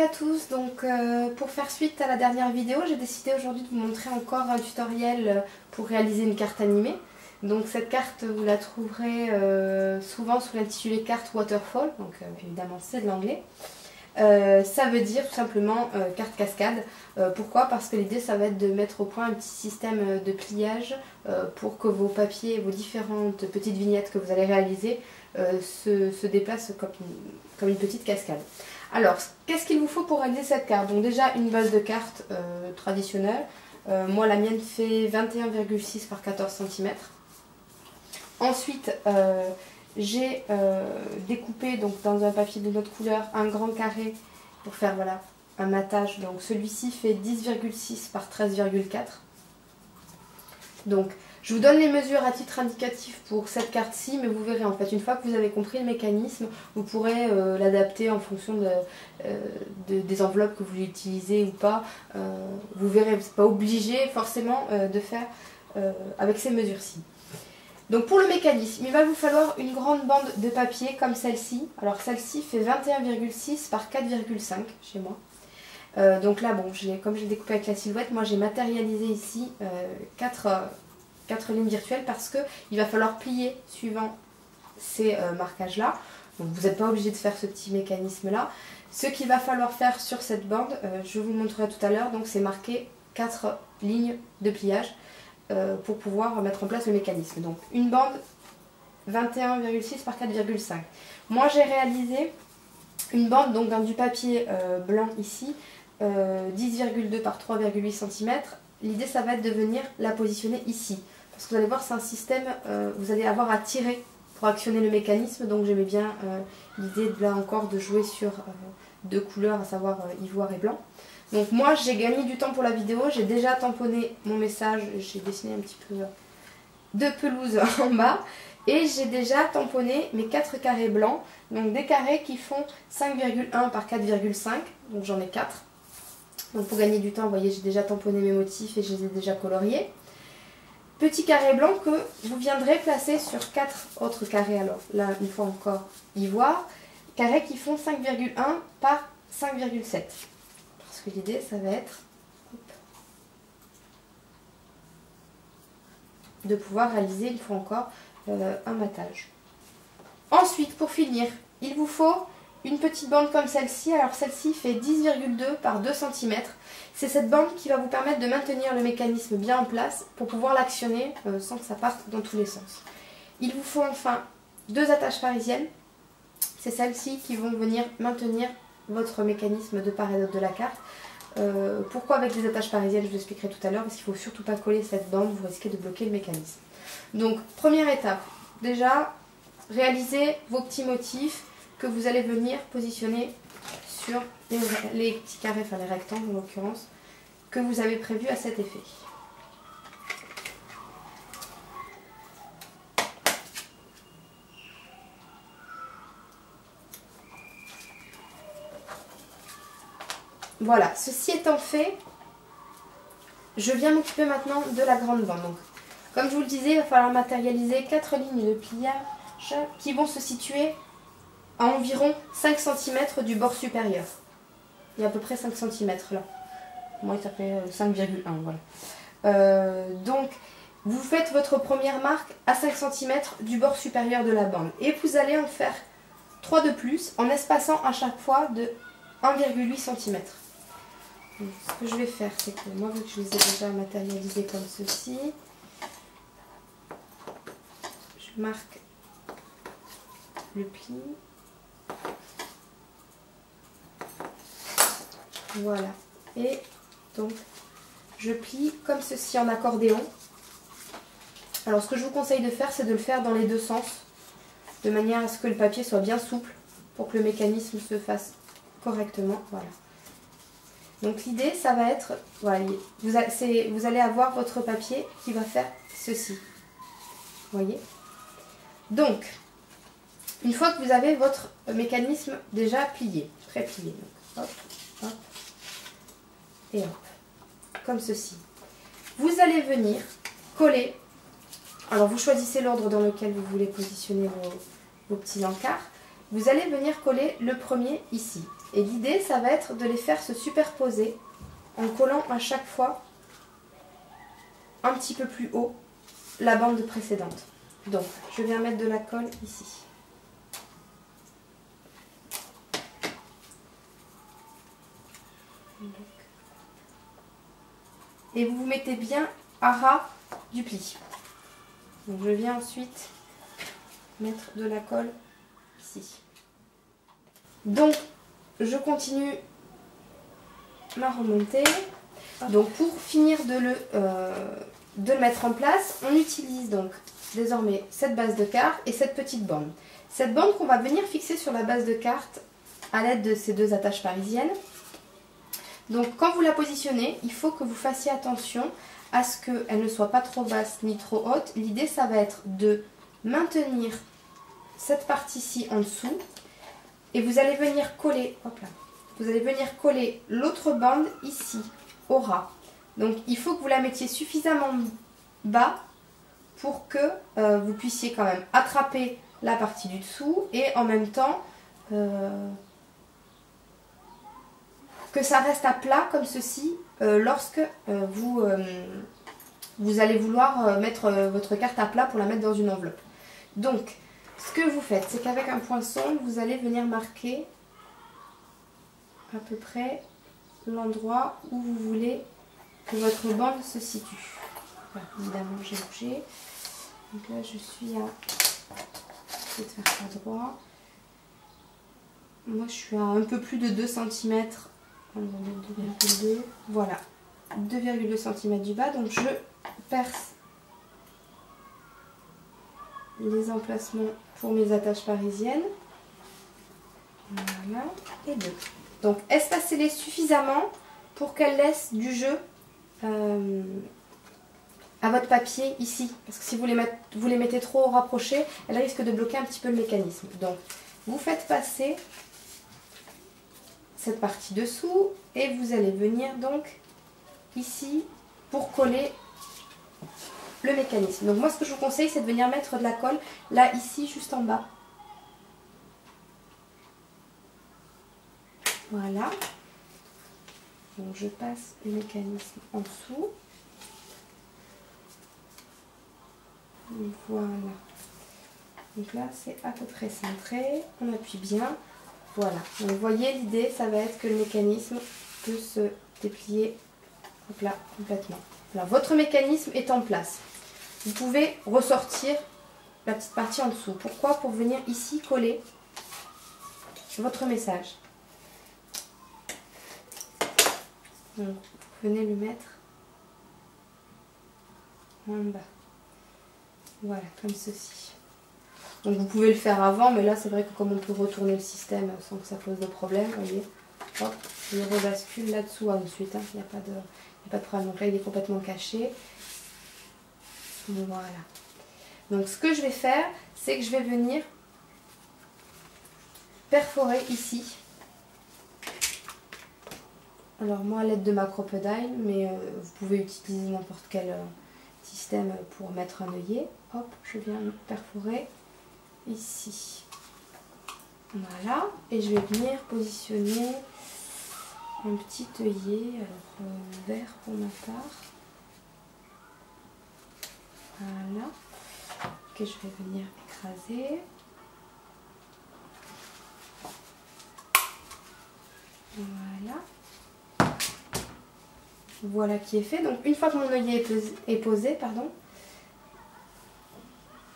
à tous, donc pour faire suite à la dernière vidéo, j'ai décidé aujourd'hui de vous montrer encore un tutoriel pour réaliser une carte animée. Donc cette carte, vous la trouverez souvent sous l'intitulé carte waterfall, donc évidemment c'est de l'anglais. Ça veut dire tout simplement carte cascade. Pourquoi? Parce que l'idée ça va être de mettre au point un petit système de pliage pour que vos papiers, vos différentes petites vignettes que vous allez réaliser se déplacent comme une petite cascade. Alors, qu'est-ce qu'il vous faut pour réaliser cette carte? Donc déjà une base de carte traditionnelle. Moi la mienne fait 21,6 par 14 cm. Ensuite, j'ai découpé donc, dans un papier de notre couleur un grand carré pour faire voilà, un matage. Donc celui-ci fait 10,6 par 13,4. Donc je vous donne les mesures à titre indicatif pour cette carte-ci, mais vous verrez en fait, une fois que vous avez compris le mécanisme, vous pourrez l'adapter en fonction des enveloppes que vous voulez utiliser ou pas. Vous verrez, vous n'êtes pas obligé forcément de faire avec ces mesures-ci. Donc pour le mécanisme, il va vous falloir une grande bande de papier comme celle-ci. Alors celle-ci fait 21,6 par 4,5 chez moi. Donc là, bon, comme j'ai découpé avec la silhouette, moi j'ai matérialisé ici 4 lignes virtuelles parce qu'il va falloir plier suivant ces marquages-là. Donc vous n'êtes pas obligé de faire ce petit mécanisme-là. Ce qu'il va falloir faire sur cette bande, je vous montrerai tout à l'heure, donc c'est marquer 4 lignes de pliage. Pour pouvoir mettre en place le mécanisme. Donc une bande 21,6 par 4,5. Moi j'ai réalisé une bande donc dans du papier blanc ici, 10,2 par 3,8 cm. L'idée ça va être de venir la positionner ici. Parce que vous allez voir c'est un système, vous allez avoir à tirer pour actionner le mécanisme. Donc j'aimais bien l'idée là encore de jouer sur deux couleurs, à savoir ivoire et blanc. Donc moi j'ai gagné du temps pour la vidéo, j'ai déjà tamponné mon message, j'ai dessiné un petit peu de pelouse en bas. Et j'ai déjà tamponné mes 4 carrés blancs, donc des carrés qui font 5,1 par 4,5, donc j'en ai 4. Donc pour gagner du temps, vous voyez j'ai déjà tamponné mes motifs et je les ai déjà coloriés. Petit carré blanc que vous viendrez placer sur 4 autres carrés, alors là une fois encore ivoire, carrés qui font 5,1 par 5,7. Parce que l'idée, ça va être de pouvoir réaliser, une fois encore, un matage. Ensuite, pour finir, il vous faut une petite bande comme celle-ci. Alors celle-ci fait 10,2 par 2 cm. C'est cette bande qui va vous permettre de maintenir le mécanisme bien en place pour pouvoir l'actionner sans que ça parte dans tous les sens. Il vous faut enfin 2 attaches parisiennes. C'est celles-ci qui vont venir maintenir votre mécanisme de part et d'autre de la carte. Pourquoi avec des attaches parisiennes, je vous expliquerai tout à l'heure, parce qu'il ne faut surtout pas coller cette bande, vous risquez de bloquer le mécanisme. Donc première étape, déjà réalisez vos petits motifs que vous allez venir positionner sur les petits carrés, enfin les rectangles en l'occurrence, que vous avez prévus à cet effet. Voilà, ceci étant fait, je viens m'occuper maintenant de la grande bande. Donc, comme je vous le disais, il va falloir matérialiser 4 lignes de pliage qui vont se situer à environ 5 cm du bord supérieur. Il y a à peu près 5 cm là. Moi, ça fait 5,1, voilà. Donc, vous faites votre première marque à 5 cm du bord supérieur de la bande. Et vous allez en faire 3 de plus en espaçant à chaque fois de 1,8 cm. Donc, ce que je vais faire, c'est que moi, vu que je les ai déjà matérialisés comme ceci, je marque le pli. Voilà. Et donc, je plie comme ceci en accordéon. Alors, ce que je vous conseille de faire, c'est de le faire dans les deux sens, de manière à ce que le papier soit bien souple, pour que le mécanisme se fasse correctement. Voilà. Donc l'idée, ça va être, voilà, vous allez avoir votre papier qui va faire ceci. Vous voyez? Donc, une fois que vous avez votre mécanisme déjà plié, pré-plié, hop, hop, et hop, comme ceci. Vous allez venir coller, alors vous choisissez l'ordre dans lequel vous voulez positionner vos petits encarts. Vous allez venir coller le premier ici. Et l'idée, ça va être de les faire se superposer en collant à chaque fois un petit peu plus haut la bande précédente. Donc, je viens mettre de la colle ici. Et vous vous mettez bien à ras du pli. Donc, je viens ensuite mettre de la colle ici. Donc, je continue ma remontée. Donc, pour finir de le mettre en place, on utilise donc désormais cette base de carte et cette petite bande. Cette bande qu'on va venir fixer sur la base de carte à l'aide de ces deux attaches parisiennes. Donc, quand vous la positionnez, il faut que vous fassiez attention à ce qu'elle ne soit pas trop basse ni trop haute. L'idée, ça va être de maintenir cette partie-ci en dessous et vous allez venir coller, hop là, vous allez venir coller l'autre bande ici, au ras. Donc il faut que vous la mettiez suffisamment bas pour que vous puissiez quand même attraper la partie du dessous et en même temps que ça reste à plat comme ceci lorsque vous allez vouloir mettre votre carte à plat pour la mettre dans une enveloppe. Donc ce que vous faites, c'est qu'avec un poinçon, vous allez venir marquer à peu près l'endroit où vous voulez que votre bande se situe. Voilà, évidemment, j'ai bougé. Donc là, je suis à... Je vais faire ça droit. Moi, je suis à un peu plus de 2 cm. On va mettre 2,2. Voilà, 2,2 cm du bas. Donc, je perce les emplacements pour mes attaches parisiennes. Voilà, et 2. Donc espacez-les suffisamment pour qu'elles laissent du jeu à votre papier ici. Parce que si vous les mettez trop rapprochés, elles risquent de bloquer un petit peu le mécanisme. Donc vous faites passer cette partie dessous et vous allez venir donc ici pour coller le mécanisme. Donc moi ce que je vous conseille, c'est de venir mettre de la colle là ici juste en bas. Voilà. Donc je passe le mécanisme en dessous. Voilà. Donc là c'est à peu près centré. On appuie bien. Voilà. Donc vous voyez, l'idée ça va être que le mécanisme peut se déplier là complètement. Voilà, votre mécanisme est en place. Vous pouvez ressortir la petite partie en dessous. Pourquoi? Pour venir ici coller votre message. Donc, vous venez le mettre en bas. Voilà, comme ceci. Donc vous pouvez le faire avant, mais là c'est vrai que comme on peut retourner le système sans que ça pose de problème, vous voyez, hop, je rebascule là-dessous ensuite, hein, il n'y a pas de problème. Donc là il est complètement caché. Voilà. Donc ce que je vais faire, c'est que je vais venir perforer ici. Alors moi à l'aide de ma crocodile, mais vous pouvez utiliser n'importe quel système pour mettre un œillet. Hop, je viens perforer ici. Voilà, et je vais venir positionner un petit œillet, alors vert pour ma part. Voilà, que je vais venir écraser. Voilà. Voilà qui est fait. Donc une fois que mon œillet est posé, pardon,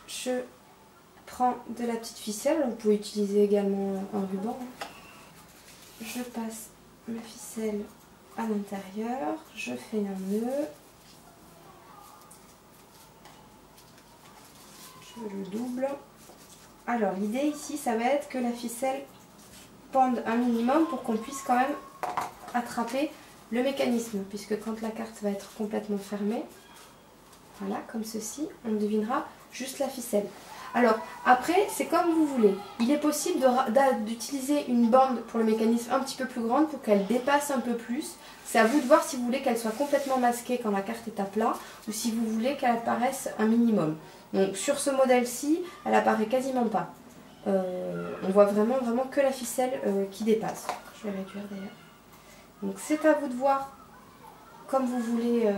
je prends de la petite ficelle. Vous pouvez utiliser également un ruban. Je passe ma ficelle à l'intérieur. Je fais un nœud. Je le double. Alors l'idée ici, ça va être que la ficelle pende un minimum pour qu'on puisse quand même attraper le mécanisme, puisque quand la carte va être complètement fermée, voilà, comme ceci, on devinera juste la ficelle. Alors, après, c'est comme vous voulez. Il est possible d'utiliser une bande pour le mécanisme un petit peu plus grande pour qu'elle dépasse un peu plus. C'est à vous de voir si vous voulez qu'elle soit complètement masquée quand la carte est à plat ou si vous voulez qu'elle apparaisse un minimum. Donc, sur ce modèle-ci, elle apparaît quasiment pas. On voit vraiment que la ficelle qui dépasse. Je vais réduire d'ailleurs. Donc c'est à vous de voir comme vous voulez,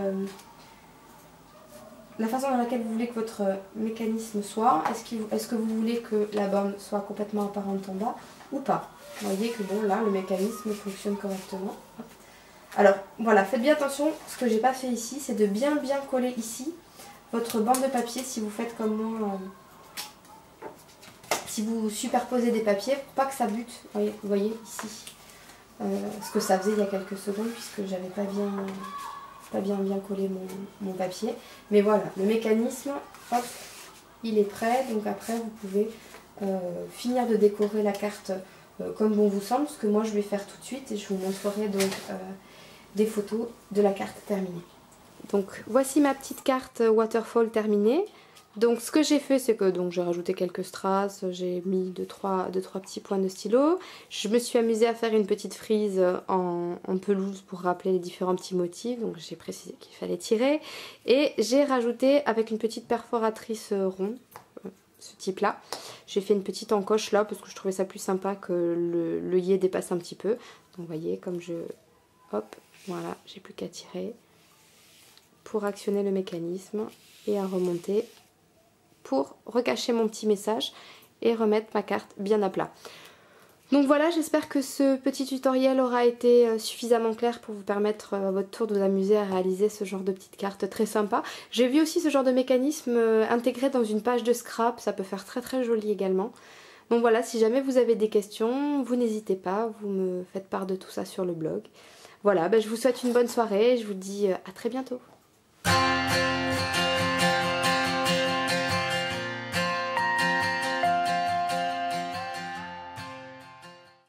la façon dans laquelle vous voulez que votre mécanisme soit. Est-ce que vous voulez que la borne soit complètement apparente en bas ou pas? Vous voyez que bon là le mécanisme fonctionne correctement. Hop. Alors voilà, faites bien attention, ce que j'ai pas fait ici, c'est de bien coller ici votre bande de papier si vous faites comme moi, si vous superposez des papiers pour pas que ça bute. Vous voyez ici, ce que ça faisait il y a quelques secondes puisque j'avais pas bien collé mon papier. Mais voilà, le mécanisme, hop, il est prêt. Donc après vous pouvez finir de décorer la carte comme bon vous semble, ce que moi je vais faire tout de suite et je vous montrerai donc des photos de la carte terminée. Donc voici ma petite carte waterfall terminée. Donc ce que j'ai fait, c'est que j'ai rajouté quelques strass, j'ai mis deux trois petits points de stylo. Je me suis amusée à faire une petite frise en pelouse pour rappeler les différents petits motifs. Donc j'ai précisé qu'il fallait tirer. Et j'ai rajouté avec une petite perforatrice ronde, ce type là. J'ai fait une petite encoche là parce que je trouvais ça plus sympa que l'œillet dépasse un petit peu. Donc vous voyez comme hop, voilà, j'ai plus qu'à tirer pour actionner le mécanisme et à remonter pour recacher mon petit message et remettre ma carte bien à plat. Donc voilà, j'espère que ce petit tutoriel aura été suffisamment clair pour vous permettre à votre tour de vous amuser à réaliser ce genre de petite carte très sympa. J'ai vu aussi ce genre de mécanisme intégré dans une page de scrap, ça peut faire très joli également. Donc voilà, si jamais vous avez des questions, vous n'hésitez pas, vous me faites part de tout ça sur le blog. Voilà, je vous souhaite une bonne soirée et je vous dis à très bientôt.